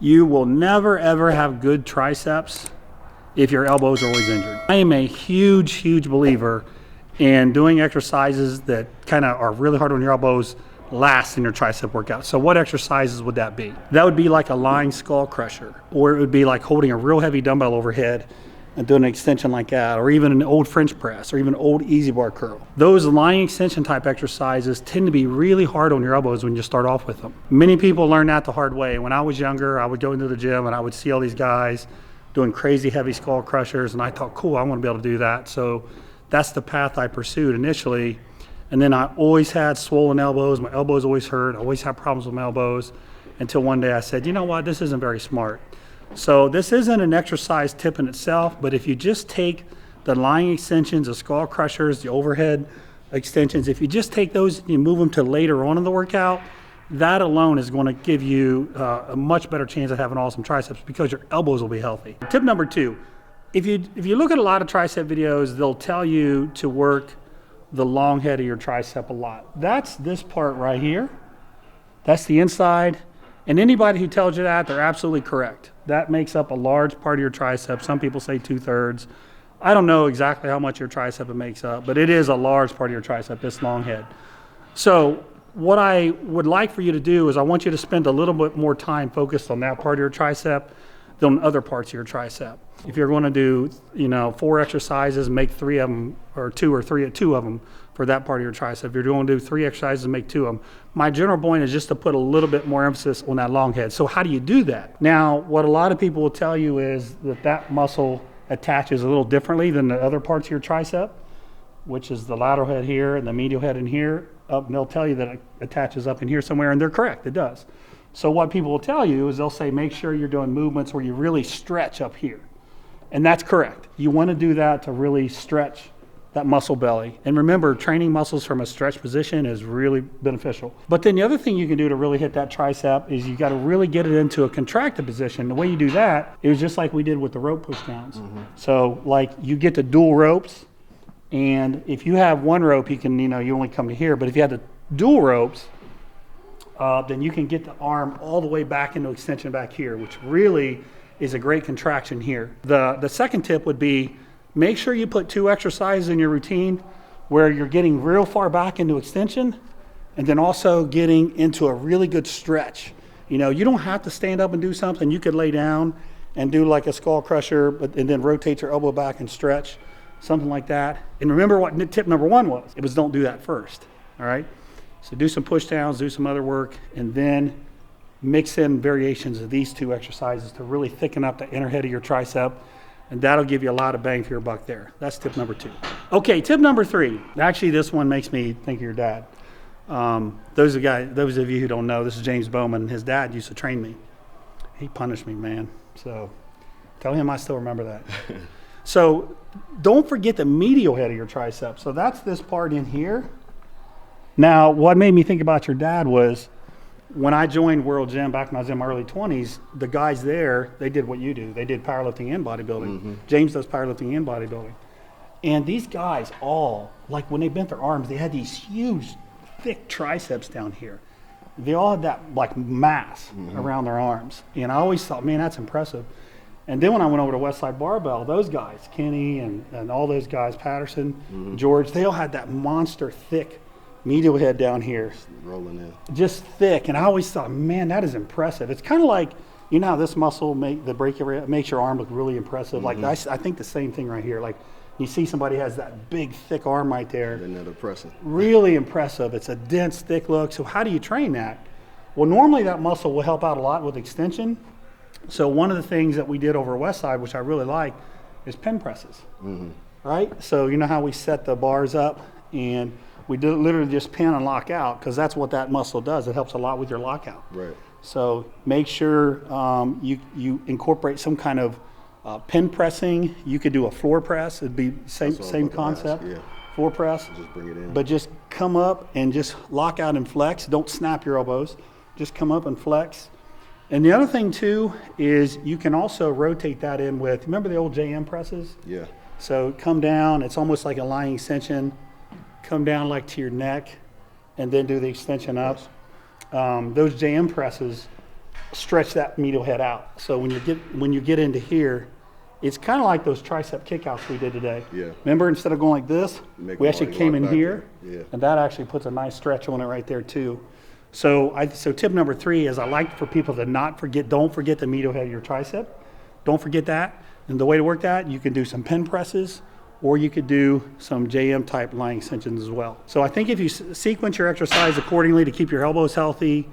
You will never ever have good triceps if your elbows are always injured. I am a huge believer in doing exercises that kind of are really hard on your elbows last in your tricep workout. So what exercises would that be? That would be like a lying skull crusher, or it would be like holding a real heavy dumbbell overhead and doing an extension like that, or even an old French press, or even old easy bar curl. Those lying extension type exercises tend to be really hard on your elbows when you start off with them. Many people learn that the hard way. When I was younger, I would go into the gym and I would see all these guys doing crazy heavy skull crushers, and I thought, cool, I want to be able to do that. So that's the path I pursued initially. And then I always had swollen elbows. My elbows always hurt. I always had problems with my elbows until one day I said, you know what, this isn't very smart. So this isn't an exercise tip in itself, but if you just take the lying extensions, the skull crushers, the overhead extensions, if you just take those and you move them to later on in the workout, that alone is going to give you a much better chance of having awesome triceps because your elbows will be healthy. Tip number 2, if you look at a lot of tricep videos, they'll tell you to work the long head of your tricep a lot. That's this part right here. That's the inside. And anybody who tells you that, they're absolutely correct. That makes up a large part of your tricep. Some people say 2/3. I don't know exactly how much your tricep it makes up, but it is a large part of your tricep, this long head. So what I would like for you to do is I want you to spend a little bit more time focused on that part of your tricep than other parts of your tricep. If you're going to do, 4 exercises, make 3 of them, or 2 of them for that part of your tricep. If you're going to do 3 exercises, make 2 of them. My general point is just to put a little bit more emphasis on that long head. So how do you do that? Now, what a lot of people will tell you is that muscle attaches a little differently than the other parts of your tricep, which is the lateral head here and the medial head in here. And they'll tell you that it attaches up in here somewhere, and they're correct, it does. So what people will tell you is they'll say, make sure you're doing movements where you really stretch up here. And that's correct. You want to do that to really stretch that muscle belly. And remember, training muscles from a stretch position is really beneficial. But then the other thing you can do to really hit that tricep is you got to really get it into a contracted position. The way you do that is just like we did with the rope push downs. Mm-hmm. So like you get the dual ropes, and if you have one rope, you can, you only come to here. But if you have the dual ropes, then you can get the arm all the way back into extension back here, which really is a great contraction here. The second tip would be make sure you put 2 exercises in your routine where you're getting real far back into extension and then also getting into a really good stretch. You don't have to stand up and do something. You could lay down and do like a skull crusher and then rotate your elbow back and stretch, something like that. And remember what tip number 1 was. It was don't do that first, all right? So do some push downs, do some other work, and then mix in variations of these 2 exercises to really thicken up the inner head of your tricep, and that'll give you a lot of bang for your buck there. That's tip number 2. Okay, tip number 3. Actually, this one makes me think of your dad. Those of you who don't know, this is James Bowman. His dad used to train me. He punished me, man. So tell him I still remember that. So don't forget the medial head of your tricep. So that's this part in here. Now, what made me think about your dad was when I joined World Gym back when I was in my early 20s, the guys there, they did what you do. They did powerlifting and bodybuilding. Mm-hmm. James does powerlifting and bodybuilding. And these guys all, like when they bent their arms, they had these huge, thick triceps down here. They all had that like mass around their arms. And I always thought, man, that's impressive. And then when I went over to Westside Barbell, those guys, Kenny and all those guys, Patterson, George, they all had that monster thick medial head down here. Rolling in. Just thick. And I always thought, man, that is impressive. It's kind of like, how this muscle makes your arm look really impressive. Like I think the same thing right here. Like you see somebody has that big, thick arm right there. Isn't that impressive? Really impressive. It's a dense, thick look. So how do you train that? Well, normally that muscle will help out a lot with extension. So one of the things that we did over Westside, which I really like, is pin presses. Right? So you know how we set the bars up and we literally just pin and lock out, because that's what that muscle does. It helps a lot with your lockout. Right. So make sure you incorporate some kind of pin pressing. You could do a floor press. It'd be same concept. Yeah. Floor press. Just bring it in. But just come up and just lock out and flex. Don't snap your elbows. Just come up and flex. And the other thing too is you can also rotate that in with, remember the old JM presses? Yeah. So come down. It's almost like a lying extension. Come down like to your neck and then do the extension up. Those JM presses stretch that medial head out. So when you get into here, it's kind of like those tricep kickouts we did today. Yeah. Remember, instead of going like this, we actually came in here, Yeah. and that actually puts a nice stretch on it right there too. So tip number 3 is I like for people to don't forget the medial head of your tricep. Don't forget that. And the way to work that, you can do some pen presses, or you could do some JM type lying extensions as well. So I think if you sequence your exercise accordingly to keep your elbows healthy,